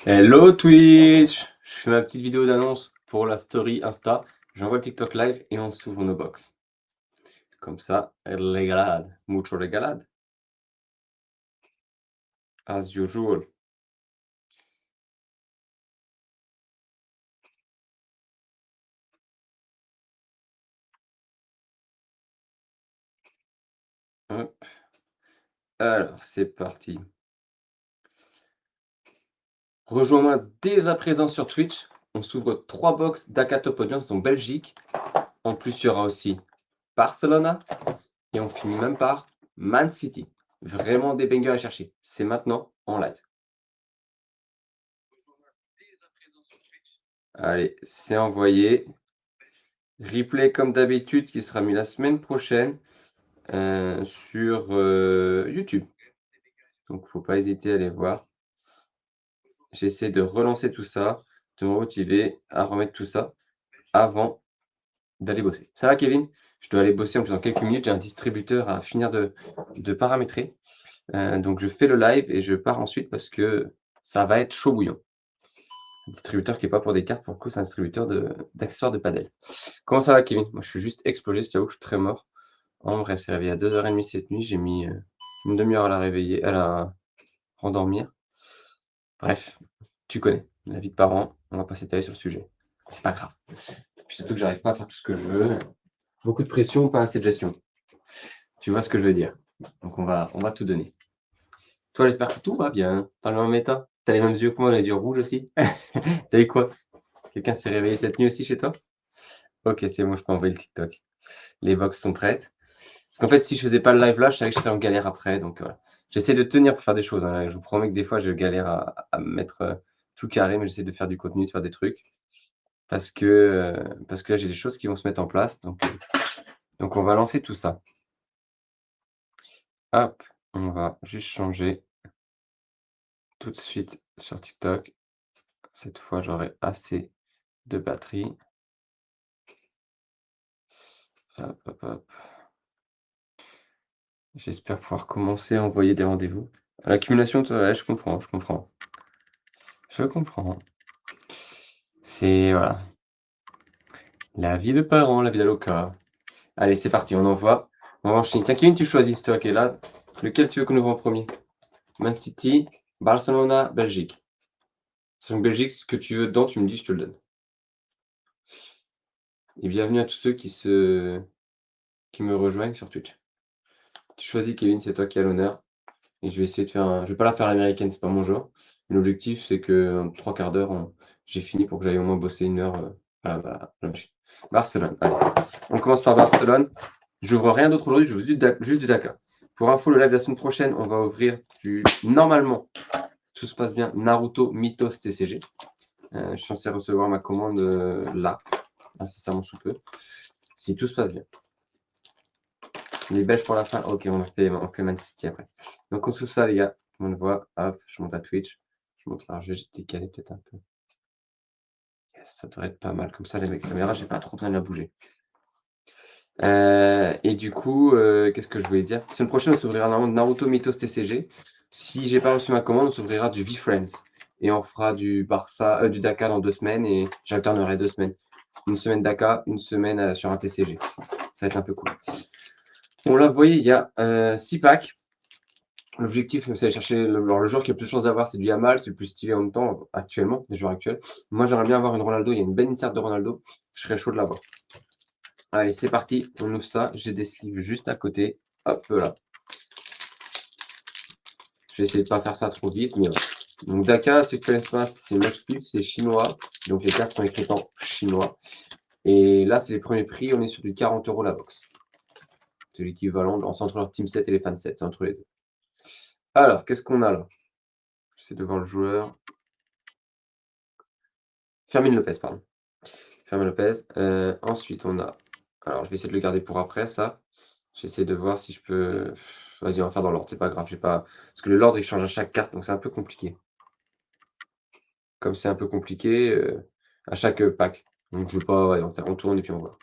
Hello Twitch! Je fais ma petite vidéo d'annonce pour la story Insta. J'envoie le TikTok live et on s'ouvre nos box. Comme ça, regalade. Mucho regalade. As usual. Hop. Alors, c'est parti. Rejoins-moi dès à présent sur Twitch. On s'ouvre 3 box d'Aka Top Audience en Belgique. En plus, il y aura aussi Barcelona. Et on finit même par Man City. Vraiment des bangers à chercher. C'est maintenant en live. Allez, c'est envoyé. Replay comme d'habitude qui sera mis la semaine prochaine sur YouTube. Donc faut pas hésiter à aller voir. J'essaie de relancer tout ça, de me motiver à remettre tout ça avant d'aller bosser. Ça va Kevin? Je dois aller bosser en plus dans quelques minutes, j'ai un distributeur à finir de paramétrer. Donc je fais le live et je pars ensuite parce que ça va être chaud bouillant. Un distributeur qui est pas pour des cartes, pour le coup, c'est un distributeur d'accessoires de padel. Comment ça va Kevin? Moi je suis juste explosé, je t'avoue que je suis très mort. En vrai, elle s'est réveillée à 2h30 cette nuit. J'ai mis une demi-heure à la réveiller, à la rendormir. Bref, tu connais la vie de parent. On va pas s'étaler sur le sujet. C'est pas grave. Puis surtout que j'arrive pas à faire tout ce que je veux. Beaucoup de pression, pas assez de gestion. Tu vois ce que je veux dire. Donc on va tout donner. Toi, j'espère que tout va bien. T'as le même état. T'as les mêmes yeux que moi, les yeux rouges aussi. T'as eu quoi? Quelqu'un s'est réveillé cette nuit aussi chez toi? Ok, c'est bon, je peux envoyer le TikTok. Les box sont prêtes. Parce qu'en fait, si je faisais pas le live là, je savais que je serais en galère après. Donc voilà. J'essaie de tenir pour faire des choses, hein. Je vous promets que des fois, je galère à me mettre tout carré, mais j'essaie de faire du contenu, de faire des trucs. Parce que là, j'ai des choses qui vont se mettre en place. Donc on va lancer tout ça. Hop, on va juste changer tout de suite sur TikTok. Cette fois, j'aurai assez de batterie. Hop, hop, hop. J'espère pouvoir commencer à envoyer des rendez-vous. L'accumulation, ouais, je comprends, je comprends. Je comprends. C'est voilà. La vie de parent, la vie d'avocat. Allez, c'est parti, on envoie. On va enchaîner. Tiens, Kevin, tu choisis, c'est toi qui es là. Lequel tu veux qu'on ouvre en premier? Man City, Barcelona, Belgique. Sachant que Belgique, ce que tu veux dedans, tu me dis, je te le donne. Et bienvenue à tous ceux qui me rejoignent sur Twitch. Tu choisis, Kevin, c'est toi qui as l'honneur. Et je vais essayer de faire un... Je vais pas la faire à l'américaine, c'est pas mon genre. L'objectif, c'est que en 3 quarts d'heure, j'ai fini pour que j'aille au moins bosser 1 heure à la machine. Barcelone, allez. On commence par Barcelone. J'ouvre rien d'autre aujourd'hui, j'ouvre juste du Dakar. Pour info, le live de la semaine prochaine, on va ouvrir normalement, tout se passe bien, Naruto Mythos TCG. Je suis censé recevoir ma commande là, incessamment sous peu, si tout se passe bien. Les Belges pour la fin, ok, on fait Man City après. Donc on se ça les gars, on le voit, hop, je monte à Twitch, je monte, alors je vais juste décaler peut-être un peu. Yes, ça devrait être pas mal, comme ça les caméras, j'ai pas trop besoin de la bouger. Et du coup, qu'est-ce que je voulais dire? Semaine prochaine, on s'ouvrira normalement Naruto Mythos TCG. Si j'ai pas reçu ma commande, on s'ouvrira du V-Friends. Et on fera du Barça, du Dakar dans 2 semaines et j'alternerai 2 semaines. Une semaine Dakar, une semaine sur un TCG. Ça va être un peu cool. Bon là, vous voyez, il y a 6 packs. L'objectif, c'est d'aller chercher le joueur qui a le plus de chances d'avoir, c'est du Yamal, c'est le plus stylé en même temps, actuellement, des joueurs actuels. Moi, j'aimerais bien avoir une Ronaldo, il y a une belle insert de Ronaldo, je serais chaud de l'avoir. Allez, c'est parti, on ouvre ça. J'ai des sleeves juste à côté. Hop là. Je vais essayer de ne pas faire ça trop vite. Mais donc Daka, ceux qui ne connaissent pas, c'est Moshpit, c'est chinois. Donc les cartes sont écrites en chinois. Et là, c'est les premiers prix. On est sur du 40 € la box. C'est l'équivalent entre leur team set et les fan sets. C'est entre les deux. Alors, qu'est-ce qu'on a là? J'essaie de voir le joueur. Fermin Lopez, pardon. Fermin Lopez. Ensuite, on a. Alors, je vais essayer de le garder pour après, ça. J'essaie de voir si je peux. Vas-y, on va faire dans l'ordre, c'est pas grave. Pas... Parce que l'ordre, il change à chaque carte, donc c'est un peu compliqué. Comme c'est un peu compliqué, à chaque pack. Donc je veux pas, ouais, on tourne et puis on voit.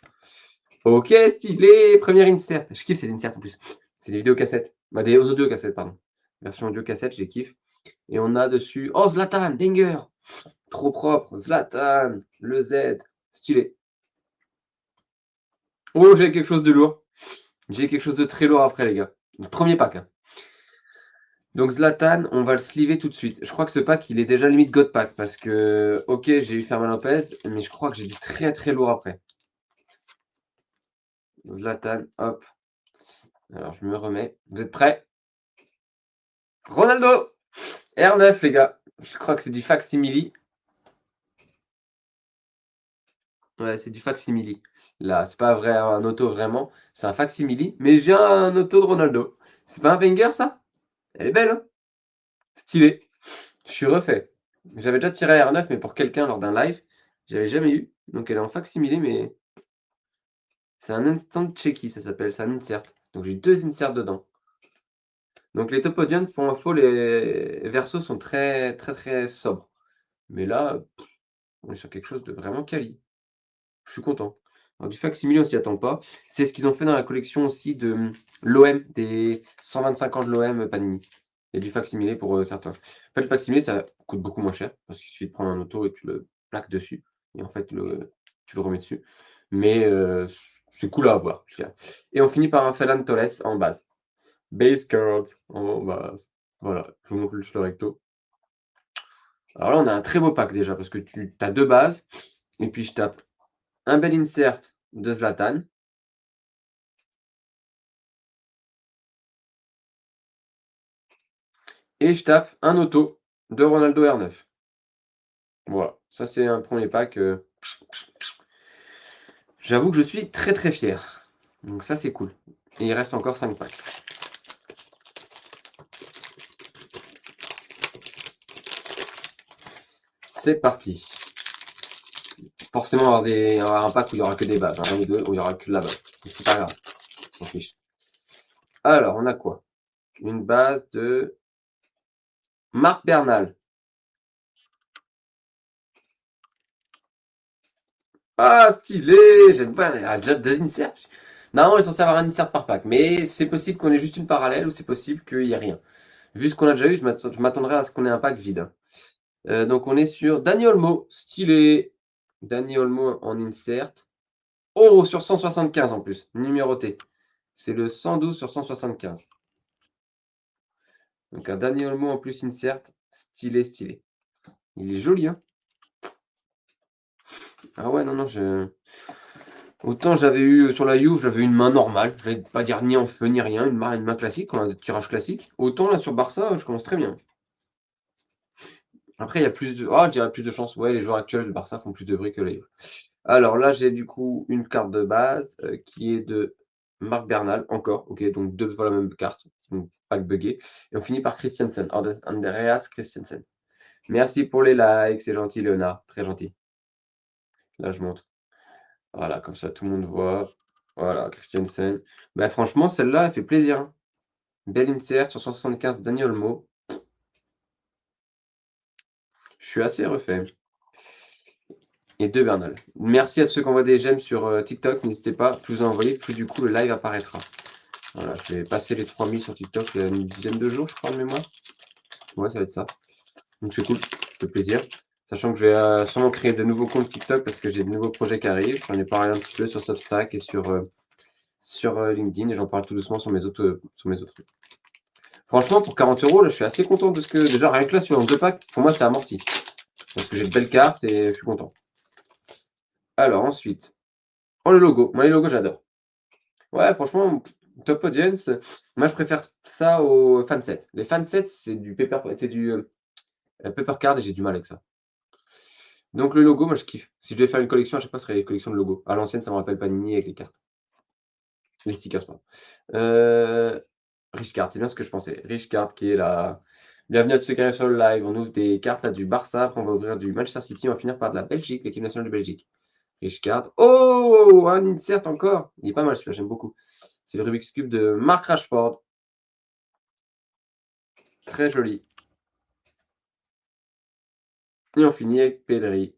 Ok, stylé! Première insert. Je kiffe ces inserts en plus. C'est des vidéocassettes. Des audio cassettes, pardon. Version audio cassette, je les kiffe. Et on a dessus. Oh, Zlatan, banger! Trop propre. Zlatan, le Z, stylé. Oh, j'ai quelque chose de lourd. J'ai quelque chose de très lourd après, les gars. Le premier pack, hein. Donc Zlatan, on va le sleever tout de suite. Je crois que ce pack, il est déjà limite God pack parce que, ok, j'ai eu Fermin Lopez, mais je crois que j'ai du très très lourd après. Zlatan, hop. Alors je me remets. Vous êtes prêts? Ronaldo! R9, les gars. Je crois que c'est du facsimile. Ouais, c'est du facsimile. Là, c'est pas vrai, un auto vraiment. C'est un facsimile. Mais j'ai un auto de Ronaldo. C'est pas un Wenger, ça? Elle est belle, hein? Stylé. Je suis refait. J'avais déjà tiré la R9, mais pour quelqu'un lors d'un live. J'avais jamais eu. Donc elle est en facsimilé, mais c'est un instant checky, ça s'appelle. C'est un insert. Donc j'ai 2 inserts dedans. Donc les top audience, pour info, les versos sont très, très, très sobres. Mais là, on est sur quelque chose de vraiment quali. Je suis content. Alors du facsimilé, on s'y attend pas. C'est ce qu'ils ont fait dans la collection aussi de l'OM, des 125 ans de l'OM Panini. Il y a du facsimilé pour certains. En fait, le facsimilé, ça coûte beaucoup moins cher parce qu'il suffit de prendre un auto et tu le plaques dessus. Et en fait, tu le remets dessus. Mais c'est cool à avoir, je dirais. Et on finit par un Ferran Torres en base. Base card en base. Voilà, je vous montre juste le recto. Alors là, on a un très beau pack déjà parce que tu as 2 bases. Et puis je tape un bel insert de Zlatan. Et je tape un auto de Ronaldo R9. Voilà, ça c'est un premier pack. J'avoue que je suis très très fier. Donc ça c'est cool. Et il reste encore 5 packs. C'est parti. Forcément, on va avoir un pack où il n'y aura que des bases. Un ou deux où il n'y aura que de la base. Mais c'est pas grave, on s'en fiche. Alors, on a quoi? Une base de Marc Bernal. Ah, stylé! J'aime pas. Ah, déjà 2 inserts. Normalement, il est censé avoir un insert par pack. Mais c'est possible qu'on ait juste une parallèle ou c'est possible qu'il n'y ait rien. Vu ce qu'on a déjà eu, je m'attendrais à ce qu'on ait un pack vide. Donc on est sur Dani Olmo, stylé. Dani Olmo en insert. Oh, sur 175 en plus, numéroté. C'est le 112 sur 175. Donc un Dani Olmo en plus insert, stylé, stylé. Il est joli, hein? Ah ouais, non, non, autant j'avais eu sur la Juve, j'avais une main normale. Je vais pas dire ni en feu ni rien, une main classique, un tirage classique. Autant là sur Barça, je commence très bien. Après, il y a plus de. Ah, je dirais plus de chance. Ouais, les joueurs actuels de Barça font plus de bruit que la Juve. Alors là, j'ai du coup une carte de base qui est de Marc Bernal, encore. Ok, donc 2 fois la même carte. Donc, pack buggé. Et on finit par Christiansen, Andreas Christiansen. Merci pour les likes, c'est gentil, Léonard. Très gentil. Là, je montre. Voilà, comme ça, tout le monde voit. Voilà, Christiansen. Bah, franchement, celle-là, elle fait plaisir, hein. Belle insert sur 175 Daniel Olmo. Je suis assez refait. Et 2 Bernal. Merci à tous ceux qui envoient des j'aime sur TikTok. N'hésitez pas, plus vous en envoyez, plus du coup le live apparaîtra. Voilà, je vais passer les 3000 sur TikTok il y a une dizaine de jours, je crois, de mémoire. Ouais, ça va être ça. Donc c'est cool, ça fait plaisir. Sachant que je vais sûrement créer de nouveaux comptes TikTok parce que j'ai de nouveaux projets qui arrivent. J'en ai parlé un petit peu sur Substack et sur LinkedIn et j'en parle tout doucement sur mes autres trucs. Franchement, pour 40 euros, là, je suis assez content de ce que. Déjà, rien que là, sur un 2 packs, pour moi, c'est amorti. Parce que j'ai de belles cartes et je suis content. Alors, ensuite. Oh, le logo. Moi, les logos, j'adore. Ouais, franchement, top audience. Moi, je préfère ça aux fansets. Les fansets, c'est du paper card et j'ai du mal avec ça. Donc le logo, moi je kiffe. Si je devais faire une collection, à chaque fois, ce serait des collections de logos. À l'ancienne, ça me rappelle Panini avec les cartes. Les stickers, pardon. Rich Card, c'est bien ce que je pensais. Rich Card qui est là. Bienvenue à tous ceux qui arrivent sur le live. On ouvre des cartes là du Barça, après on va ouvrir du Manchester City, on va finir par de la Belgique, l'équipe nationale de Belgique. Rich Card. Oh, un insert encore. Il est pas mal celui-là, j'aime beaucoup. C'est le Rubik's Cube de Mark Rashford. Très joli. Et on finit avec Pedri.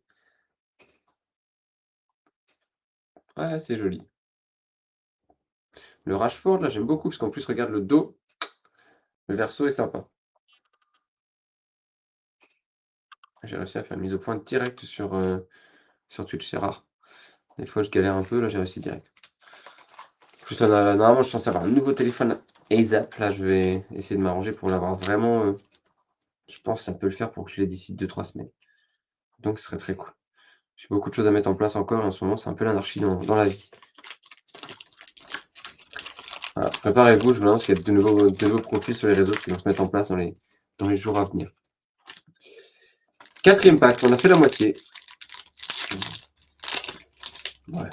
Ouais, c'est joli. Le Rashford, là, j'aime beaucoup, parce qu'en plus, regarde le dos. Le verso est sympa. J'ai réussi à faire une mise au point directe sur Twitch, c'est rare. Des fois, je galère un peu, là, j'ai réussi direct. En plus, là, normalement, je suis censé avoir un nouveau téléphone ASAP. Là, je vais essayer de m'arranger pour l'avoir vraiment. Je pense que ça peut le faire pour que je l'ai d'ici 2-3 semaines. Donc, ce serait très cool. J'ai beaucoup de choses à mettre en place encore et en ce moment, c'est un peu l'anarchie dans la vie. Voilà, préparez-vous, je vous annonce qu'il y a de nouveaux profils sur les réseaux qui vont se mettre en place dans les jours à venir. Quatrième pack, on a fait la moitié. Ouais.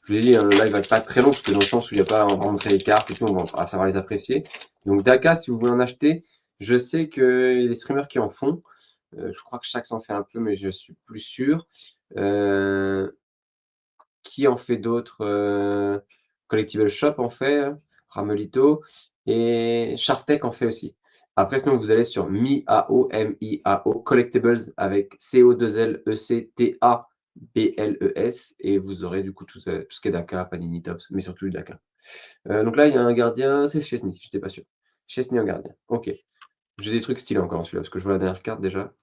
Je vous ai dit, hein, le live va être pas très long parce que dans le sens où il n'y a pas, on va montrer les cartes et tout, on va savoir les apprécier. Donc Daka, si vous voulez en acheter, je sais qu'il y a des streamers qui en font. Je crois que chaque s'en fait un peu, mais je suis plus sûr. Qui en fait d'autres? Collectible Shop en fait, Ramelito et Shartech en fait aussi. Après, sinon, vous allez sur Miao, M-I-A-O, Collectibles avec C-O-2-L-E-C-T-A-B-L-E-S et vous aurez du coup tout ce qui est Daka, Panini Tops, mais surtout du Daka. Donc là, il y a un gardien, c'est Chesney, j'étais pas sûr. Chesney en gardien, OK. J'ai des trucs stylés encore en celui-là, parce que je vois la dernière carte déjà.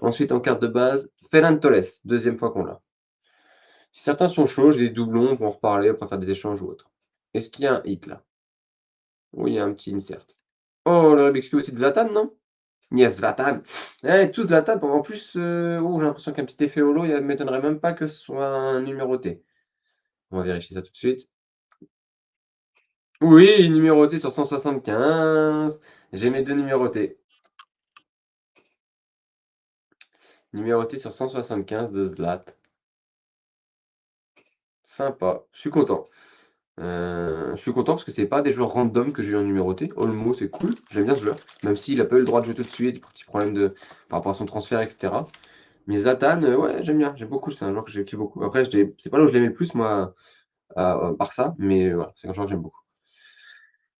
Ensuite, en carte de base, Ferran Torres, deuxième fois qu'on l'a. Si certains sont chauds, j'ai des doublons, on peut en reparler, on peut faire des échanges ou autre. Est-ce qu'il y a un hit là? Oui, il y a un petit insert. Oh, le Rubik's Cube aussi de Zlatan, non? Yes, Zlatan. Eh, tout Zlatan, en plus, oh, j'ai l'impression qu'il y a un petit effet holo, il ne m'étonnerait même pas que ce soit un numéroté. On va vérifier ça tout de suite. Oui, numéroté sur 175. J'ai mes deux numérotés. Numéroté sur 175 de Zlat. Sympa, je suis content. Je suis content parce que c'est pas des joueurs random que j'ai eu en numéroté. Olmo, c'est cool, j'aime bien ce joueur, même s'il a pas eu le droit de jouer tout de suite, des petits problèmes par rapport à son transfert, etc. Mais Zlatan, ouais, j'aime bien, j'aime beaucoup, c'est un joueur que j'ai beaucoup. Après, c'est pas là où je l'aimais le plus, moi, à Barça, mais voilà, c'est un joueur que j'aime beaucoup.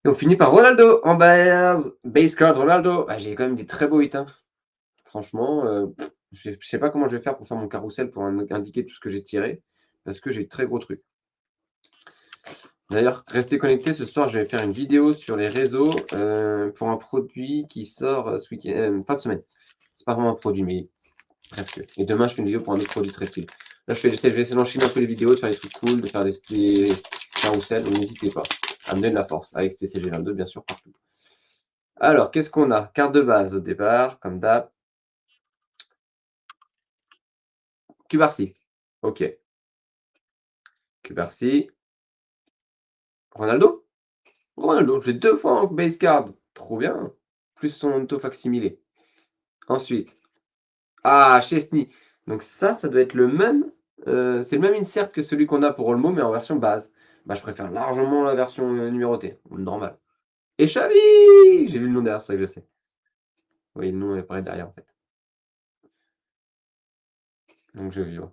Et on finit par Ronaldo en base card Ronaldo. Ah, j'ai quand même des très beaux hits, hein. Franchement, je sais pas comment je vais faire pour faire mon carrousel pour indiquer tout ce que j'ai tiré, parce que j'ai de très gros trucs. D'ailleurs, restez connectés, ce soir, je vais faire une vidéo sur les réseaux pour un produit qui sort ce week-end, fin de semaine. C'est pas vraiment un produit, mais presque. Et demain, je fais une vidéo pour un autre produit très stylé. Là, je vais essayer d'enchaîner un peu les vidéos, de faire des trucs cool, de faire des carousels, donc n'hésitez pas à me donner de la force avec TCG22, bien sûr, partout. Alors, qu'est-ce qu'on a? Carte de base au départ, comme d'hab. Cubarsi. Ok. Cubarsi. Ronaldo? Ronaldo, j'ai deux fois en base card. Trop bien. Plus son auto facsimilé. Ensuite, ah, Chesney. Donc ça doit être le même, c'est le même insert que celui qu'on a pour Olmo, mais en version base. Bah, je préfère largement la version, numérotée, ou normale. Et Xavi! J'ai vu le nom derrière, c'est pour ça que je sais. Oui, le nom apparaît derrière, en fait. Donc je vois.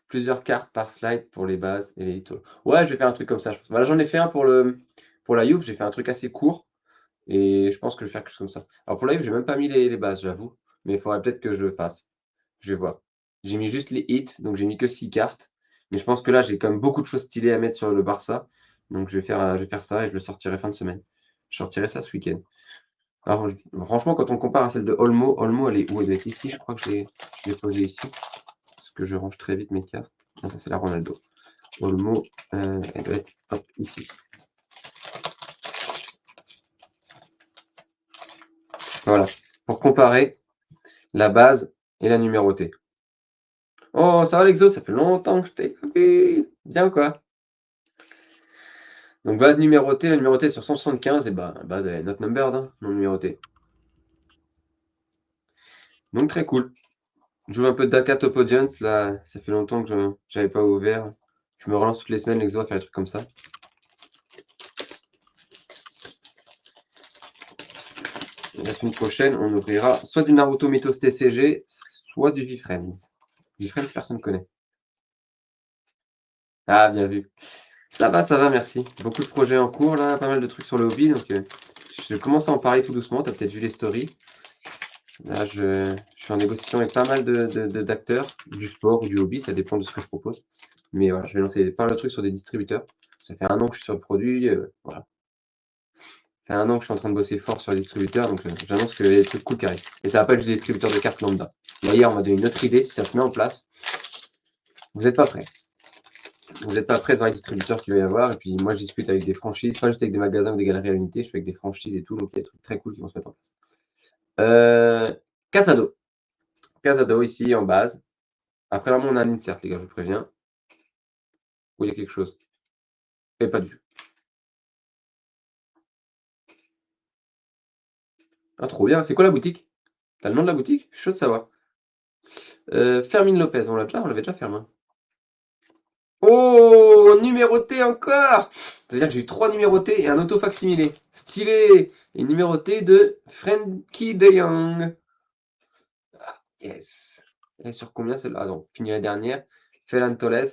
Plusieurs cartes par slide pour les bases et les litos. Ouais, je vais faire un truc comme ça, je pense. Voilà, j'en ai fait un pour la Juve, j'ai fait un truc assez court et je pense que je vais faire quelque chose comme ça. Alors pour la Juve, j'ai même pas mis les bases, j'avoue, mais il faudrait peut-être que je le fasse. Je vais voir. J'ai mis juste les hits, donc j'ai mis que 6 cartes. Mais je pense que là, j'ai quand même beaucoup de choses stylées à mettre sur le Barça. Donc je vais faire ça et je le sortirai fin de semaine. Je sortirai ça ce week-end. Alors franchement, quand on compare à celle de Olmo, Olmo, elle est où? Elle doit être ici, je crois que je l'ai posée ici. Parce que je range très vite mes cartes. Ah, ça, c'est la Ronaldo. Olmo, elle doit être hop, ici. Voilà. Pour comparer la base et la numérotée. Oh, ça va l'exo, ça fait longtemps que je t'ai vu. Bien ou quoi? Donc base numérotée, la numérotée est sur 175, et bah base elle est not numbered, hein, non numérotée. Donc très cool. Je joue un peu de Daka Top Audience, là, ça fait longtemps que j'avais pas ouvert. Je me relance toutes les semaines, l'exo, à faire des trucs comme ça. Et la semaine prochaine, on ouvrira soit du Naruto Mythos TCG, soit du V-Friends. V-Friends, personne ne connaît. Ah, bien vu. Ça va, merci. Beaucoup de projets en cours, là, pas mal de trucs sur le hobby, donc je commence à en parler tout doucement, tu as peut-être vu les stories. Là, je suis en négociation avec pas mal d'acteurs, du sport ou du hobby, ça dépend de ce que je propose. Mais voilà, je vais lancer pas mal de trucs sur des distributeurs. Ça fait 1 an que je suis sur le produit, voilà. Ça fait 1 an que je suis en train de bosser fort sur les distributeurs, donc j'annonce qu'il y a des trucs cool qui arrivent. Et ça va pas être des distributeurs de cartes lambda. D'ailleurs, on m'a donné une autre idée, si ça se met en place. Vous n'êtes pas prêts. Vous n'êtes pas prêts de voir les distributeurs qu'il va y avoir. Et puis moi, je discute avec des franchises, pas juste avec des magasins ou des galeries à l'unité, je fais avec des franchises et tout. Donc il y a des trucs très cool qui vont se mettre en place. Casado. Casado ici en base. Après, là, on a un insert, les gars, je vous préviens. Où il y a quelque chose. Et pas du tout. Ah, trop bien. C'est quoi la boutique? T'as le nom de la boutique? Je suis chaud de savoir. Fermine Lopez, on l'avait déjà fait, hein. Oh, numéroté encore! Ça veut dire que j'ai eu 3 numérotés et un auto-facsimilé. Stylé! Et numéroté de Frenkie de Jong. Ah, yes! Et sur combien celle-là? Ah non, fini la dernière. Ferran Torres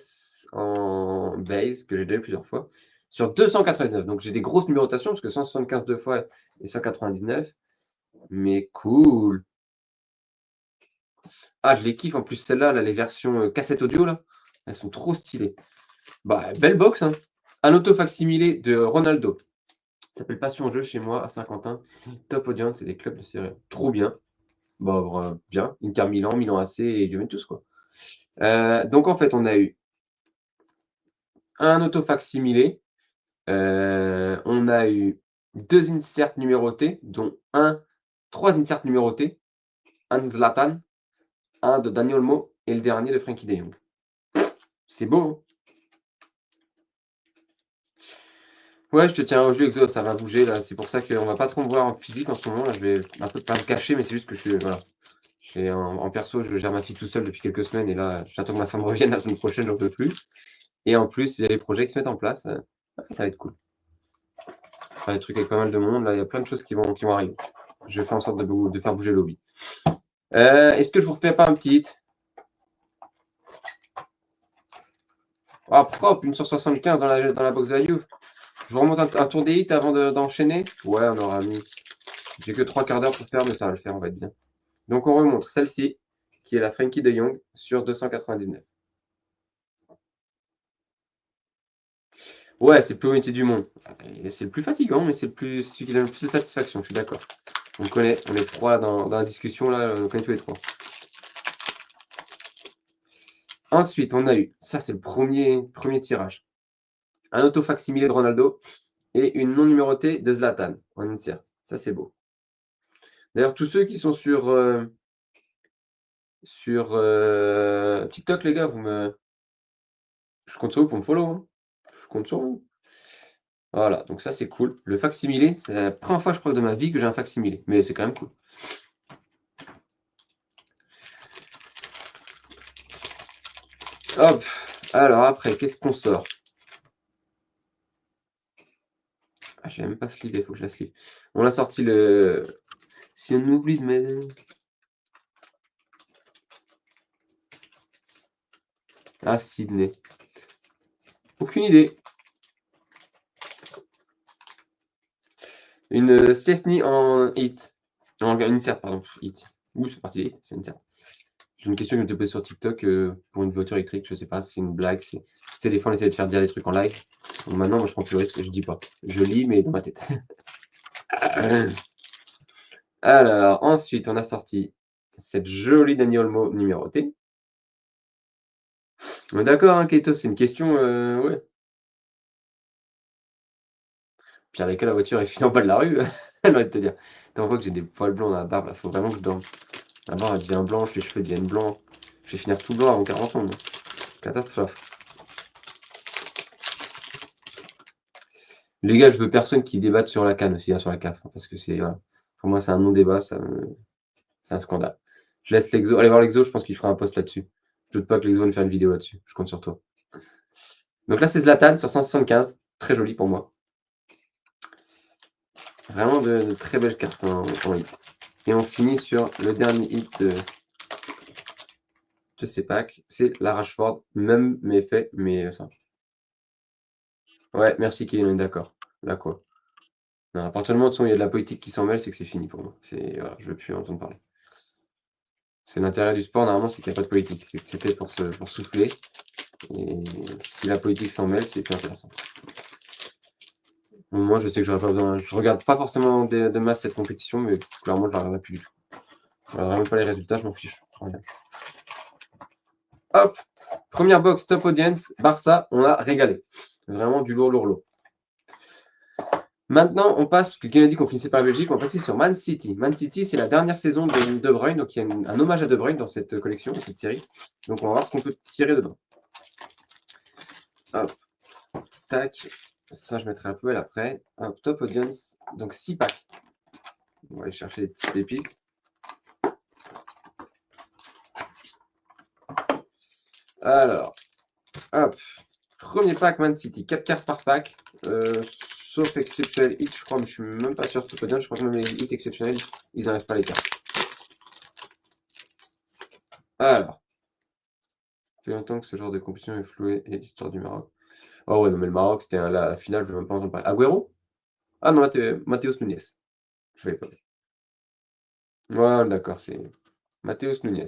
en base, que j'ai déjà eu plusieurs fois. Sur 299. Donc j'ai des grosses numérotations, parce que 175 deux fois et 199. Mais cool! Ah, je les kiffe en plus, celles-là, là, les versions cassette audio, là. Elles sont trop stylées. Bah, belle box, hein. Un auto-facsimilé de Ronaldo. Ça s'appelle Passion Jeu chez moi à Saint-Quentin. Top Audience, c'est des clubs de série. Trop bien. Bah, bien. Inter Milan, Milan AC et Juventus, quoi. Donc, en fait, on a eu un auto-facsimilé. On a eu 2 inserts numérotés, dont 3 inserts numérotés. Un de Zlatan, un de Dani Olmo et le dernier de Frenkie de Jong. C'est beau, hein? Ouais, je te tiens au jeu, Exo, ça va bouger là. C'est pour ça qu'on va pas trop me voir en physique en ce moment. Là, je vais un peu pas me cacher, mais c'est juste que voilà. En perso, je gère ma fille tout seul depuis quelques semaines et là, j'attends que ma femme revienne la semaine prochaine, j'en peux plus. Et en plus, il y a les projets qui se mettent en place. Ça va être cool. Faire des trucs avec pas mal de monde. Là, il y a plein de choses qui vont arriver. Je vais faire en sorte de faire bouger le lobby. Est-ce que je vous refais pas un petit hit? Ah, propre, une sur 75 dans la box value. Je vous remonte un tour des hits avant d'enchaîner. Ouais, on aura mis. J'ai que 3 quarts d'heure pour faire, mais ça va le faire, on va être bien. Donc on remonte celle-ci, qui est la Frenkie de Jong sur 299. Ouais, c'est le plus haut métier du monde. Et c'est le plus fatigant, mais c'est celui qui donne le plus de satisfaction, je suis d'accord. On est trois dans la discussion, là, on connaît tous les trois. Ensuite, on a eu, ça c'est le premier tirage, un auto-facsimilé de Ronaldo et une non numérotée de Zlatan en insert. Ça c'est beau. D'ailleurs, tous ceux qui sont sur TikTok, les gars, je compte sur vous pour me follow, hein. Je compte sur vous. Voilà, donc ça c'est cool. Le facsimilé, c'est la première fois, je crois, de ma vie que j'ai un facsimilé, mais c'est quand même cool. Hop, alors après, qu'est-ce qu'on sort? Ah, j'ai même pas sleeve, il faut que je la sleeve. On a sorti le... Si on oublie de mettre... Ah, Sydney. Aucune idée. Une Stesny en hit. En insert, pardon. Hit. Ouh, c'est parti hit, c'est insert. J'ai une question qui me posée sur TikTok pour une voiture électrique, je sais pas si c'est une blague. Tu sais, des fois on essaie de faire dire des trucs en live. Donc maintenant, moi je prends plus le risque, je dis pas. Je lis, mais dans ma tête. Alors, ensuite, on a sorti cette jolie Dani Olmo numérotée. On est d'accord, hein, Keito, c'est une question, ouais. Pire des cas, la voiture est finie en bas de la rue, j'ai envie de te dire. Tu vois que j'ai des poils blancs dans la barbe, là, faut vraiment que je dorme. La barbe, elle devient blanche, les cheveux deviennent blancs. Je vais finir tout blanc avant 40 ans, moi. Catastrophe. Les gars, je veux personne qui débatte sur la canne aussi, hein, sur la CAF, hein, parce que c'est, voilà. Pour moi, c'est un non-débat, c'est un scandale. Je laisse l'exo, allez voir l'exo, je pense qu'il fera un post là-dessus. Je doute pas que l'exo va me faire une vidéo là-dessus, je compte sur toi. Donc là, c'est Zlatan sur 175, très joli pour moi. Vraiment de très belles cartes en hit. Et on finit sur le dernier hit de ces packs, c'est la Rashford, même effet, mais ça. Ouais, merci Kylian, on est d'accord. Là quoi. Non, à partir du moment où il y a de la politique qui s'en mêle, c'est que c'est fini pour moi. Voilà, je veux plus en entendre parler. C'est l'intérêt du sport, normalement, c'est qu'il n'y a pas de politique. C'était pour souffler. Et si la politique s'en mêle, c'est plus intéressant. Moi, je sais que j'aurais pas besoin. Je regarde pas forcément de masse cette compétition, mais clairement, je la regarderai plus du tout. Je regarde même pas les résultats, je m'en fiche. Voilà. Hop, première box top audience, Barça, on a régalé. Vraiment du lourd, lourd, lourd. Maintenant, on passe, parce que Ken a dit qu'on finissait par la Belgique, on va passer sur Man City. Man City, c'est la dernière saison de De Bruyne, donc il y a un hommage à De Bruyne dans cette collection, dans cette série. Donc on va voir ce qu'on peut tirer dedans. Hop, tac. Ça, je mettrai un peu après. Hop, top audience, donc 6 packs. On va aller chercher des petites pépites. Alors, hop, premier pack Man City, 4 cartes par pack. Sauf exceptionnel hit, je crois, mais je suis même pas sûr de ce que dire. Je crois que même les hits exceptionnels, ils n'enlèvent pas les cartes. Alors, ça fait longtemps que ce genre de compétition est floué et l'histoire du Maroc. Oh ouais, non, mais le Maroc, c'était la finale, je ne veux même pas entendre parler. Agüero? Ah non, Mateus Nunes. Je vais pas. Ouais, d'accord, c'est Mateus Nunes.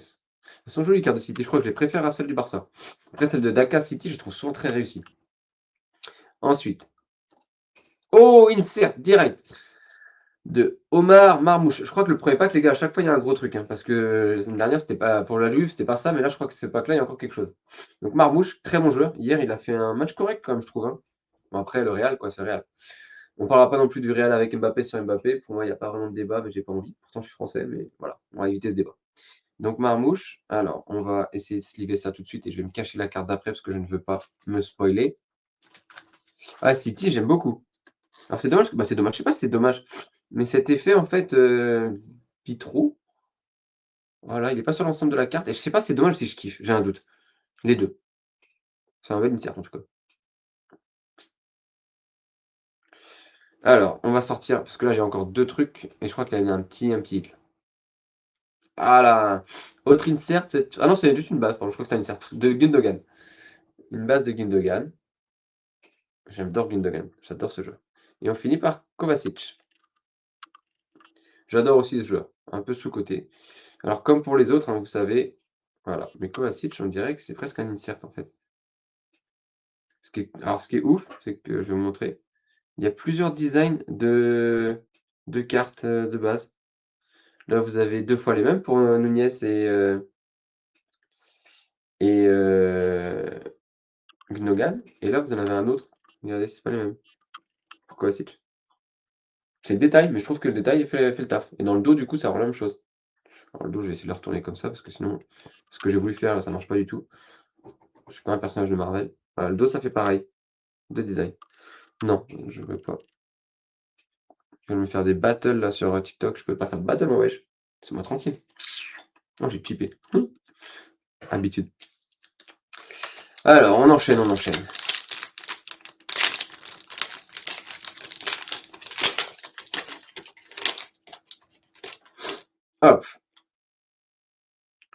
Elles sont jolies, les cartes de City. Je crois que je les préfère à celles du Barça. Après, celle de Dakar City, je trouve souvent très réussie. Ensuite. Oh, insert, direct. De Omar Marmouche. Je crois que le premier pack, les gars, à chaque fois, il y a un gros truc. Hein, parce que la semaine dernière, c'était pas pour la Juve, c'était pas ça. Mais là, je crois que ce pack-là, il y a encore quelque chose. Donc, Marmouche, très bon joueur. Hier, il a fait un match correct, quand même, je trouve. Hein. Bon, après, le Real, quoi, c'est le Real. On ne parlera pas non plus du Real avec Mbappé sur Mbappé. Pour moi, il n'y a pas vraiment de débat, mais j'ai pas envie. Pourtant, je suis français, mais voilà, on va éviter ce débat. Donc, Marmouche, alors, on va essayer de sliver ça tout de suite et je vais me cacher la carte d'après parce que je ne veux pas me spoiler. Ah, City, j'aime beaucoup. Alors, c'est dommage, c'est dommage, je sais pas si c'est dommage, mais cet effet, en fait, Pitro, voilà, il n'est pas sur l'ensemble de la carte et je sais pas si c'est dommage si je kiffe, j'ai un doute. Les deux. C'est un bel insert en tout cas. Alors, on va sortir, parce que là, j'ai encore deux trucs et je crois qu'il y a un petit hic. Ah là! Autre insert, ah non, c'est juste une base, pardon, je crois que c'est un insert de Gundogan. Une base de Gundogan. J'adore Gundogan, j'adore ce jeu. Et on finit par Kovacic. J'adore aussi ce joueur, un peu sous-coté. Alors comme pour les autres, hein, vous savez, voilà, mais Kovacic, on dirait que c'est presque un insert en fait. Alors ce qui est ouf, c'est que je vais vous montrer, il y a plusieurs designs de cartes de base. Là, vous avez deux fois les mêmes pour Nunez et Gundogan. Et là, vous en avez un autre. Regardez, c'est pas les mêmes. Pour Kovacic. C'est le détail, mais je trouve que le détail fait le taf. Et dans le dos, du coup, ça rend la même chose. Alors le dos, je vais essayer de le retourner comme ça, parce que sinon, ce que j'ai voulu faire, là, ça marche pas du tout. Je suis pas un personnage de Marvel. Voilà, le dos, ça fait pareil. Deux designs. Non, je veux pas. Je vais me faire des battles, là, sur TikTok. Je peux pas faire de battle, moi, wesh. C'est moi tranquille. Non, j'ai cheapé. Habitude. Alors, on enchaîne, on enchaîne. Hop.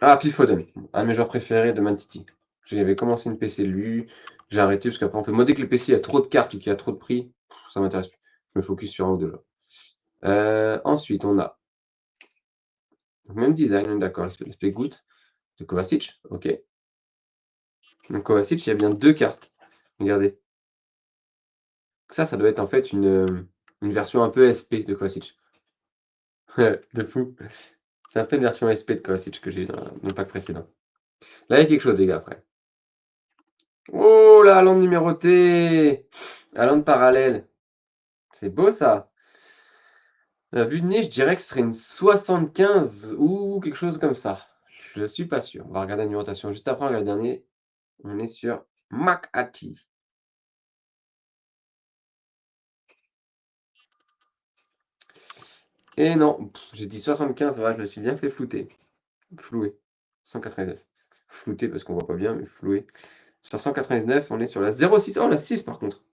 Ah, Phil Foden, un de mes joueurs préférés de Man City. J'avais commencé une PC de lui, j'ai arrêté parce qu'après on fait moi dès que le PC a trop de cartes ou qu'il y a trop de prix, ça m'intéresse plus. Je me focus sur un ou deux joueurs. Ensuite, on a même design, d'accord, l'aspect goutte de Kovacic, ok. Donc Kovacic, il y a bien deux cartes. Regardez. Ça doit être en fait une version un peu SP de Kovacic. De fou. C'est un peu une version SP de Kovacic que j'ai eu dans le pack précédent. Là, il y a quelque chose, les gars, après. Oh la lande numérotée! La lande parallèle. C'est beau ça. La vue de nez, je dirais que ce serait une 75 ou quelque chose comme ça. Je suis pas sûr. On va regarder la numérotation juste après, on regarde le dernier. On est sur McAtee. Et non, j'ai dit 75, ouais, je me suis bien fait flouter. Flouer. 199. Flouter parce qu'on voit pas bien, mais flouer. Sur 199, on est sur la 06. Oh, la 6 par contre.